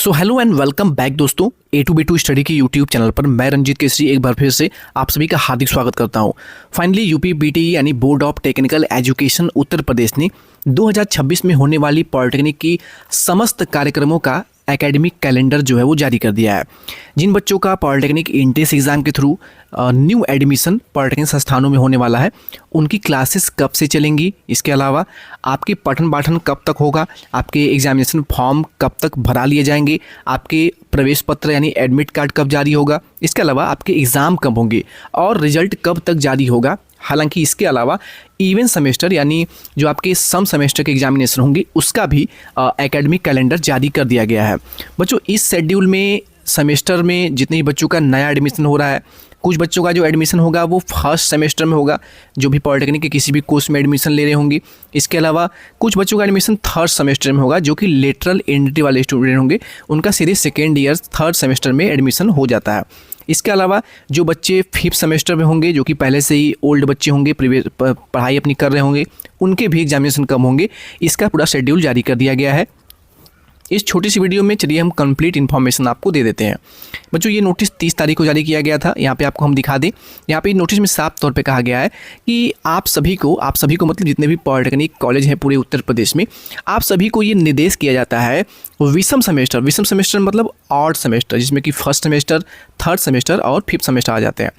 So hello and welcome back दोस्तों, A2B2 study के YouTube channel पर मैं रंजीत केसरी एक बार फिर से आप सभी का हार्दिक स्वागत करता हूं। फाइनली यूपी बीटीई यानी board of technical education Uttar Pradesh ने 2026 में होने वाली पॉलिटेक्निक की समस्त कार्यक्रमों का एकेडमिक कैलेंडर जो है वो जारी कर दिया है। जिन बच्चों का पॉलिटेक्निक एंट्रेंस एग्ज़ाम के थ्रू न्यू एडमिशन पॉलिटेक्निक संस्थानों में होने वाला है, उनकी क्लासेस कब से चलेंगी, इसके अलावा आपके पठन पाठन कब तक होगा, आपके एग्जामिनेशन फॉर्म कब तक भरा लिए जाएंगे, आपके प्रवेश पत्र यानी एडमिट कार्ड कब जारी होगा, इसके अलावा आपके एग्ज़ाम कब होंगे और रिजल्ट कब तक जारी होगा। हालांकि इसके अलावा इवन सेमेस्टर यानी जो आपके सम सेमेस्टर के एग्जामिनेशन होंगे उसका भी एकेडमिक कैलेंडर जारी कर दिया गया है। बच्चों, इस शेड्यूल में सेमेस्टर में जितने भी बच्चों का नया एडमिशन हो रहा है, कुछ बच्चों का जो एडमिशन होगा वो फर्स्ट सेमेस्टर में होगा, जो भी पॉलिटेक्निक के किसी भी कोर्स में एडमिशन ले रहे होंगे। इसके अलावा कुछ बच्चों का एडमिशन थर्ड सेमेस्टर में होगा, जो कि लेटरल एंट्री वाले स्टूडेंट होंगे, उनका सीधे सेकेंड ईयर थर्ड सेमेस्टर में एडमिशन हो जाता है। इसके अलावा जो बच्चे फिफ्थ सेमेस्टर में होंगे, जो कि पहले से ही ओल्ड बच्चे होंगे, प्रीवियस पढ़ाई अपनी कर रहे होंगे, उनके भी एग्जामिनेशन कम होंगे। इसका पूरा शेड्यूल जारी कर दिया गया है। इस छोटी सी वीडियो में चलिए हम कंप्लीट इन्फॉर्मेशन आपको दे देते हैं। बच्चों, ये नोटिस 30 तारीख को जारी किया गया था। यहाँ पे आपको हम दिखा दें, यहाँ पे नोटिस में साफ तौर पे कहा गया है कि आप सभी को मतलब जितने भी पॉलिटेक्निक कॉलेज हैं पूरे उत्तर प्रदेश में, आप सभी को ये निर्देश किया जाता है विषम सेमेस्टर मतलब ऑड सेमेस्टर, जिसमें कि फर्स्ट सेमेस्टर, थर्ड सेमेस्टर और फिफ्थ सेमेस्टर आ जाते हैं।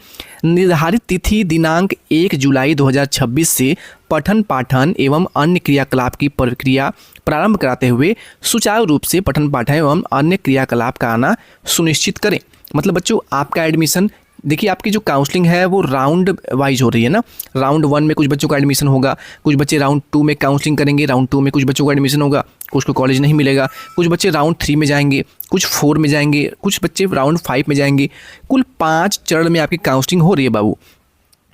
निर्धारित तिथि दिनांक 1 जुलाई 2026 से पठन पाठन एवं अन्य क्रियाकलाप की प्रक्रिया प्रारंभ कराते हुए सुचारू रूप से पठन पाठन एवं अन्य क्रियाकलाप का आना सुनिश्चित करें। मतलब बच्चों, आपका एडमिशन देखिए, आपकी जो काउंसलिंग है वो राउंड वाइज हो रही है ना। राउंड 1 में कुछ बच्चों का एडमिशन होगा, कुछ बच्चे राउंड 2 में काउंसलिंग करेंगे, राउंड 2 में कुछ बच्चों का एडमिशन होगा, कुछ को कॉलेज नहीं मिलेगा, कुछ बच्चे राउंड 3 में जाएंगे, कुछ 4 में जाएंगे, कुछ बच्चे राउंड 5 में जाएंगे। कुल 5 चरण में आपकी काउंसलिंग हो रही है बाबू।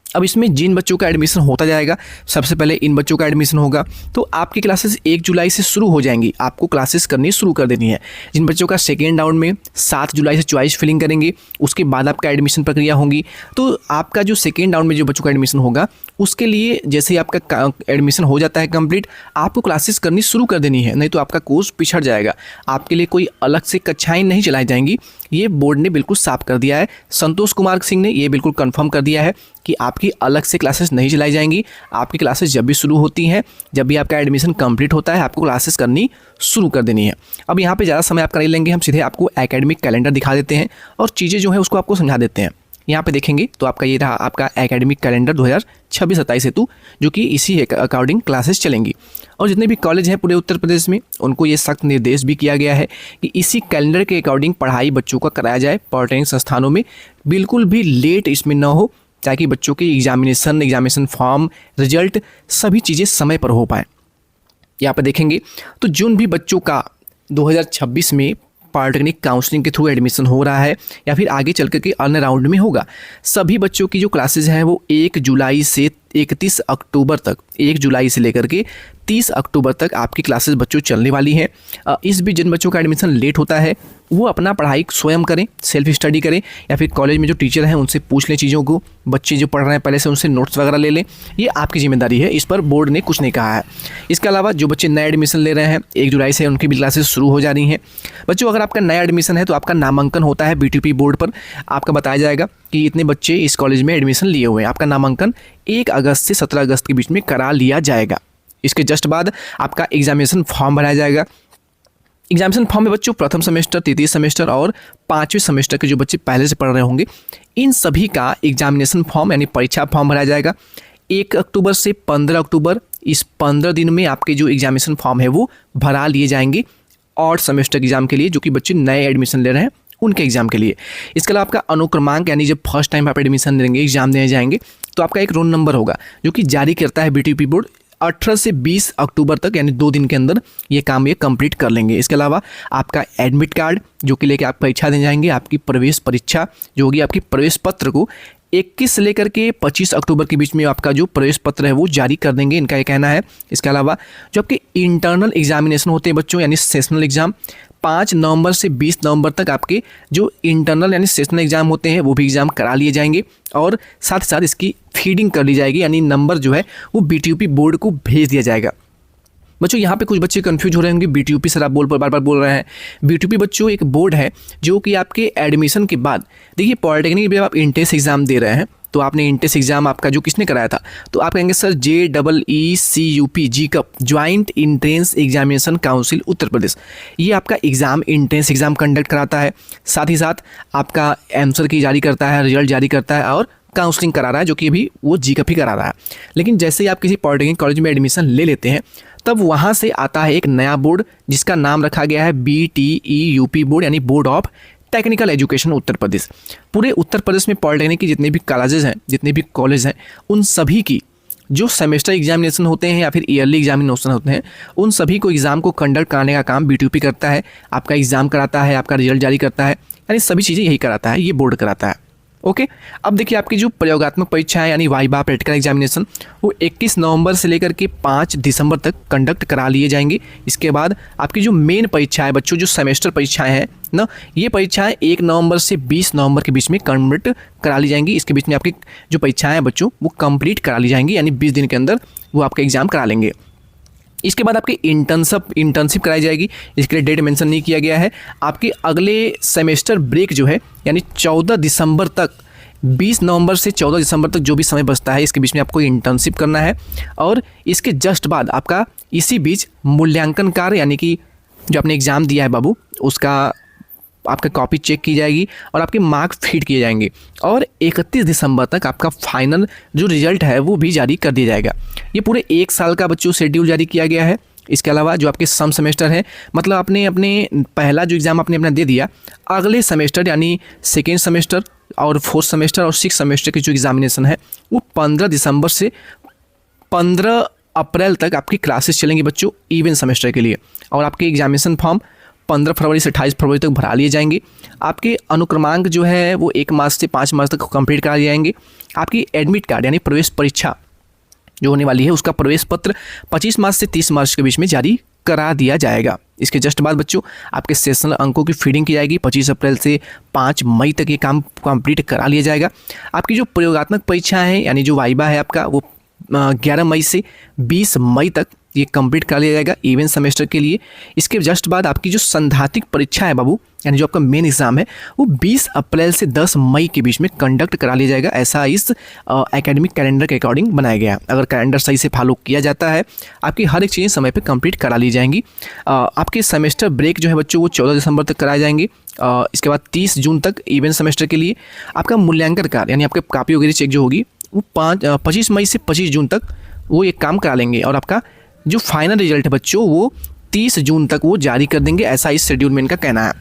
अब इसमें जिन बच्चों का एडमिशन होता जाएगा, सबसे पहले इन बच्चों का एडमिशन होगा, तो आपकी क्लासेस 1 जुलाई से शुरू हो जाएंगी, आपको क्लासेस करनी शुरू कर देनी है। जिन बच्चों का सेकेंड राउंड में 7 जुलाई से चॉइस फिलिंग करेंगे, उसके बाद आपका एडमिशन प्रक्रिया होगी। तो आपका जो सेकेंड राउंड में जो बच्चों का एडमिशन होगा, उसके लिए जैसे ही आपका एडमिशन हो जाता है कंप्लीट, आपको क्लासेस करनी शुरू कर देनी है, नहीं तो आपका कोर्स पिछड़ जाएगा। आपके लिए कोई अलग से कक्षाएं नहीं चलाई जाएंगी, ये बोर्ड ने बिल्कुल साफ कर दिया है। संतोष कुमार सिंह ने ये बिल्कुल कंफर्म कर दिया है कि आपकी अलग से क्लासेस नहीं चलाई जाएंगी। आपकी क्लासेस जब भी शुरू होती हैं, जब भी आपका एडमिशन कंप्लीट होता है, आपको क्लासेस करनी शुरू कर देनी है। अब यहाँ पे ज़्यादा समय आपका नहीं लेंगे, हम सीधे आपको एकेडमिक कैलेंडर दिखा देते हैं और चीज़ें जो है उसको आपको समझा देते हैं। यहाँ पे देखेंगे तो आपका ये रहा आपका एकेडमिक कैलेंडर 2026-27 हेतु, जो कि इसी अकॉर्डिंग क्लासेस चलेंगी। और जितने भी कॉलेज हैं पूरे उत्तर प्रदेश में, उनको ये सख्त निर्देश भी किया गया है कि इसी कैलेंडर के अकॉर्डिंग पढ़ाई बच्चों का कराया जाए पॉलिटेक्निक संस्थानों में। बिल्कुल भी लेट इसमें न हो, ताकि बच्चों की एग्जामिनेशन फॉर्म, रिजल्ट सभी चीज़ें समय पर हो पाएँ। यहाँ पर देखेंगे तो जिन भी बच्चों का 2026 में पॉलिटेक्निक काउंसलिंग के थ्रू एडमिशन हो रहा है या फिर आगे चल के अन्य राउंड में होगा, सभी बच्चों की जो क्लासेज हैं वो 1 जुलाई से 31 अक्टूबर तक, 1 जुलाई से लेकर के 30 अक्टूबर तक आपकी क्लासेस बच्चों चलने वाली हैं। इस भी जिन बच्चों का एडमिशन लेट होता है वो अपना पढ़ाई स्वयं करें, सेल्फ स्टडी करें, या फिर कॉलेज में जो टीचर हैं उनसे पूछ लें चीज़ों को। बच्चे जो पढ़ रहे हैं पहले से उनसे नोट्स वगैरह ले लें, ये आपकी जिम्मेदारी है, इस पर बोर्ड ने कुछ नहीं कहा है। इसके अलावा जो बच्चे नए एडमिशन ले रहे हैं 1 जुलाई से उनकी भी क्लासेस शुरू हो जा रही हैं। बच्चों, अगर आपका नया एडमिशन है तो आपका नामांकन होता है BTP बोर्ड पर। आपका बताया जाएगा कि इतने बच्चे इस कॉलेज में एडमिशन लिए हुए हैं, आपका नामांकन 1 अगस्त से 17 अगस्त के बीच में करा लिया जाएगा। इसके जस्ट बाद आपका एग्जामिनेशन फॉर्म भराया जाएगा। एग्जामिनेशन फॉर्म में बच्चों प्रथम सेमेस्टर, तृतीय सेमेस्टर और 5वें सेमेस्टर के जो बच्चे पहले से पढ़ रहे होंगे, इन सभी का एग्जामिनेशन फॉर्म यानी परीक्षा फॉर्म भराया जाएगा। 1 अक्टूबर से 15 अक्टूबर, इस 15 दिन में आपके जो एग्जामिनेशन फॉर्म है वो भरा लिए जाएंगे ऑड सेमेस्टर एग्जाम के लिए, जो कि बच्चे नए एडमिशन ले रहे हैं उनके एग्जाम के लिए। इसके अलावा आपका अनुक्रमांक यानी जब फर्स्ट टाइम आप एडमिशन लेंगे, एग्जाम देने जाएंगे, तो आपका एक रोल नंबर होगा जो कि जारी करता है BTP बोर्ड। 18 से 20 अक्टूबर तक यानी 2 दिन के अंदर ये काम ये कंप्लीट कर लेंगे। इसके अलावा आपका एडमिट कार्ड जो कि लेके आप परीक्षा देने जाएंगे, आपकी प्रवेश परीक्षा जो होगी, आपकी प्रवेश पत्र को 21 से लेकर के 25 अक्टूबर के बीच में आपका जो प्रवेश पत्र है वो जारी कर देंगे, इनका ये कहना है। इसके अलावा जो आपके इंटरनल एग्जामिनेशन होते हैं बच्चों यानी सेशनल एग्जाम, 5 नवंबर से 20 नवंबर तक आपके जो इंटरनल यानी सेशनल एग्जाम होते हैं वो भी एग्जाम करा लिए जाएंगे और साथ ही साथ इसकी फीडिंग कर ली जाएगी, यानी नंबर जो है वो BTP बोर्ड को भेज दिया जाएगा। बच्चों यहाँ पे कुछ बच्चे कंफ्यूज हो रहे होंगे, बीटीयूपी सर आप बार बार बोल रहे हैं। बीटीयूपी बच्चों एक बोर्ड है जो कि आपके एडमिशन के बाद, देखिए पॉलिटेक्निक में आप इंट्रेंस एग्जाम दे रहे हैं, तो आपने इंट्रेंस एग्जाम आपका जो किसने कराया था, तो आप कहेंगे sir JEECUP GCUP joint entrance examination council Uttar Pradesh, ये आपका एग्जाम इंट्रेंस एग्जाम कंडक्ट कराता है, साथ ही साथ आपका आंसर की जारी करता है, रिजल्ट जारी करता है और काउंसलिंग करा रहा है, जो कि अभी वो GCUP ही करा रहा है। लेकिन जैसे ही आप किसी पॉलिटेक्निक कॉलेज में एडमिशन ले लेते हैं, तब वहाँ से आता है एक नया बोर्ड जिसका नाम रखा गया है BTEUP बोर्ड, यानी board of technical education Uttar Pradesh. पूरे उत्तर प्रदेश में पॉलिटेक्निक की जितने भी कॉलेजेस हैं, जितने भी कॉलेज हैं, उन सभी की जो सेमेस्टर एग्जामिनेशन होते हैं या फिर ईयरली एग्जामिनेशन होते हैं, उन सभी को एग्जाम को कंडक्ट कराने का काम बीटीयूपी करता है। आपका एग्जाम कराता है, आपका रिजल्ट जारी करता है, यानी सभी चीज़ें यही कराता है, ये बोर्ड कराता है। ओके, अब देखिए आपकी जो प्रयोगात्मक परीक्षाएं यानी वाइवा प्रैक्टिकल एग्जामिनेशन वो 21 नवंबर से लेकर के 5 दिसंबर तक कंडक्ट करा लिए जाएंगे। इसके बाद आपकी जो मेन परीक्षाएं बच्चों, जो सेमेस्टर परीक्षाएं हैं ना, ये परीक्षाएं 1 नवंबर से 20 नवंबर के बीच में कंडक्ट करा ली जाएंगी। इसके बीच में आपकी जो परीक्षाएं हैं बच्चों वो कंप्लीट करा ली जाएंगी, यानी 20 दिन के अंदर वो आपका एग्जाम करा लेंगे। इसके बाद आपकी इंटर्नशिप कराई जाएगी, इसके लिए डेट मेंशन नहीं किया गया है। आपके अगले सेमेस्टर ब्रेक जो है यानी 14 दिसंबर तक, 20 नवंबर से 14 दिसंबर तक जो भी समय बचता है, इसके बीच में आपको इंटर्नशिप करना है। और इसके जस्ट बाद आपका इसी बीच मूल्यांकन कार्य, यानी कि जो आपने एग्ज़ाम दिया है बाबू, उसका आपका कॉपी चेक की जाएगी और आपके मार्क्स फीड किए जाएंगे। और 31 दिसंबर तक आपका फाइनल जो रिजल्ट है वो भी जारी कर दिया जाएगा। ये पूरे 1 साल का बच्चों शेड्यूल जारी किया गया है। इसके अलावा जो आपके सम सेमेस्टर है, मतलब आपने अपने पहला जो एग्ज़ाम आपने अपना दे दिया, अगले सेमेस्टर यानी सेकेंड सेमेस्टर और 4th सेमेस्टर और 6th सेमेस्टर की जो एग्जामिनेशन है वो 15 दिसंबर से 15 अप्रैल तक आपकी क्लासेस चलेंगी बच्चों इवेंट सेमेस्टर के लिए। और आपके एग्जामिनेशन फॉर्म 15 फरवरी से 28 फरवरी तक भरा लिए जाएंगे। आपके अनुक्रमांक जो है वो 1 मार्च से 5 मार्च तक कंप्लीट करा लिए जाएंगे। आपकी एडमिट कार्ड यानी प्रवेश परीक्षा जो होने वाली है, उसका प्रवेश पत्र 25 मार्च से 30 मार्च के बीच में जारी करा दिया जाएगा। इसके जस्ट बाद बच्चों आपके सेशनल अंकों की फीडिंग की जाएगी। 25 अप्रैल से 5 मई तक ये काम कंप्लीट करा लिया जाएगा। आपकी जो प्रयोगात्मक परीक्षा है यानी जो वाइवा है आपका, वो 11 मई से 20 मई तक ये कंप्लीट कर लिया जाएगा इवेंट सेमेस्टर के लिए। इसके जस्ट बाद आपकी जो सैद्धांतिक परीक्षा है बाबू, यानी जो आपका मेन एग्जाम है, वो 20 अप्रैल से 10 मई के बीच में कंडक्ट करा लिया जाएगा। ऐसा इस एकेडमिक कैलेंडर के अकॉर्डिंग बनाया गया है। अगर कैलेंडर सही से फॉलो किया जाता है, आपकी हर एक चीज़ें समय पे कंप्लीट करा ली जाएंगी। आपके सेमेस्टर ब्रेक जो है बच्चों वो 14 दिसंबर तक कराए जाएंगे। इसके बाद 30 जून तक इवेंट सेमेस्टर के लिए आपका मूल्यांकन कार्य यानी आपके कॉपी वगैरह चेक जो होगी वो 25 मई से 25 जून तक वो ये काम करा लेंगे। और आपका जो फाइनल रिजल्ट है बच्चों वो 30 जून तक वो जारी कर देंगे, ऐसा इस शेड्यूल में इनका कहना है।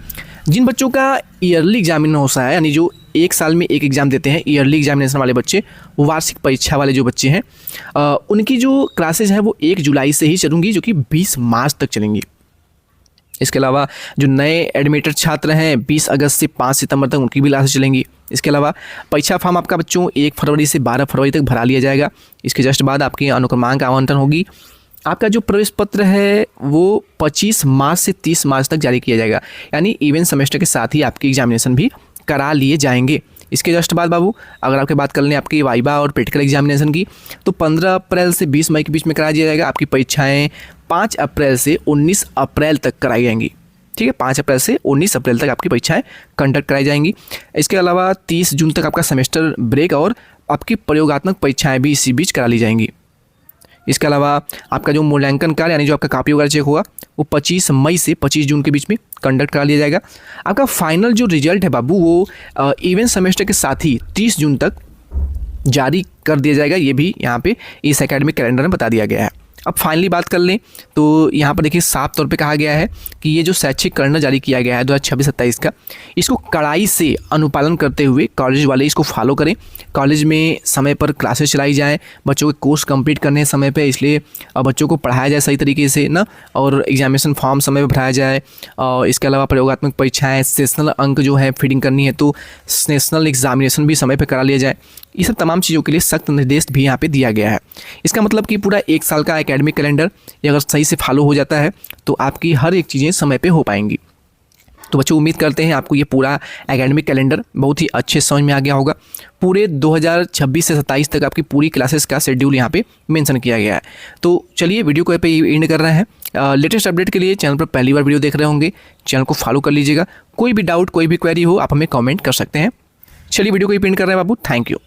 जिन बच्चों का ईयरली एग्जामिनेशन होता है, यानी जो 1 साल में एक एग्ज़ाम देते हैं, ईयरली एग्जामिनेशन वाले बच्चे, वो वार्षिक परीक्षा वाले जो बच्चे हैं, उनकी जो क्लासेज हैं वो 1 जुलाई से ही चलेंगी, जो कि 20 मार्च तक चलेंगी। इसके अलावा जो नए एडमिटेड छात्र हैं 20 अगस्त से 5 सितंबर तक उनकी भी क्लासेस चलेंगी। इसके अलावा परीक्षा फॉर्म आपका बच्चों 1 फरवरी से 12 फरवरी तक भरा लिया जाएगा। इसके जस्ट बाद आपकी अनुक्रमांक आवंटन होगी। आपका जो प्रवेश पत्र है वो 25 मार्च से 30 मार्च तक जारी किया जाएगा, यानी इवेंट सेमेस्टर के साथ ही आपकी एग्जामिनेशन भी करा लिए जाएंगे। इसके जस्ट बाद बाबू अगर आपकी बात कर लें आपकी वाइवा और प्रैक्टिकल एग्जामिनेशन की, तो 15 अप्रैल से 20 मई के बीच में करा दिया जाएगा। आपकी परीक्षाएं 5 अप्रैल से 19 अप्रैल तक कराई जाएंगी। ठीक है, 5 अप्रैल से 19 अप्रैल तक आपकी परीक्षाएं कंडक्ट कराई जाएंगी। इसके अलावा 30 जून तक आपका सेमेस्टर ब्रेक और आपकी प्रयोगात्मक परीक्षाएं भी इसी बीच करा ली जाएंगी। इसके अलावा आपका जो मूल्यांकन कार्य यानी जो आपका कॉपी वगैरह चेक होगा वो 25 मई से 25 जून के बीच में कंडक्ट करा लिया जाएगा। आपका फाइनल जो रिजल्ट है बाबू वो इवेंट सेमेस्टर के साथ ही 30 जून तक जारी कर दिया जाएगा। ये भी यहाँ पे इस एकेडमिक कैलेंडर में बता दिया गया है। अब फाइनली बात कर लें तो यहाँ पर देखिए साफ तौर पे कहा गया है कि ये जो शैक्षिक कैलेंडर जारी किया गया है 2026-27 का, इसको कड़ाई से अनुपालन करते हुए कॉलेज वाले इसको फॉलो करें। कॉलेज में समय पर क्लासेस चलाई जाएँ, बच्चों के कोर्स कंप्लीट करने हैं समय पे, इसलिए बच्चों को पढ़ाया जाए सही तरीके से ना, और एग्जामिनेशन फॉर्म समय पर भराया जाए। और इसके अलावा प्रयोगात्मक परीक्षाएँ, सेशनल अंक जो है फीडिंग करनी है तो नेशनल एग्जामिनेशन भी समय पर करा लिया जाए। ये सब तमाम चीज़ों के लिए सख्त निर्देश भी यहाँ पे दिया गया है। इसका मतलब कि पूरा 1 साल का एकेडमिक कैलेंडर ये अगर सही से फॉलो हो जाता है तो आपकी हर एक चीज़ें समय पे हो पाएंगी। तो बच्चों उम्मीद करते हैं आपको ये पूरा एकेडमिक कैलेंडर बहुत ही अच्छे समझ में आ गया होगा। पूरे 2026 से 27 तक आपकी पूरी क्लासेस का शेड्यूल यहाँ पे मेंशन किया गया है। तो चलिए वीडियो को पे एंड कर रहे हैं। लेटेस्ट अपडेट के लिए चैनल पर पहली बार वीडियो देख रहे होंगे, चैनल को फॉलो कर लीजिएगा। कोई भी डाउट कोई भी क्वेरी हो आप हमें कमेंट कर सकते हैं। चलिए वीडियो को एंड कर रहे हैं बाबू, थैंक यू।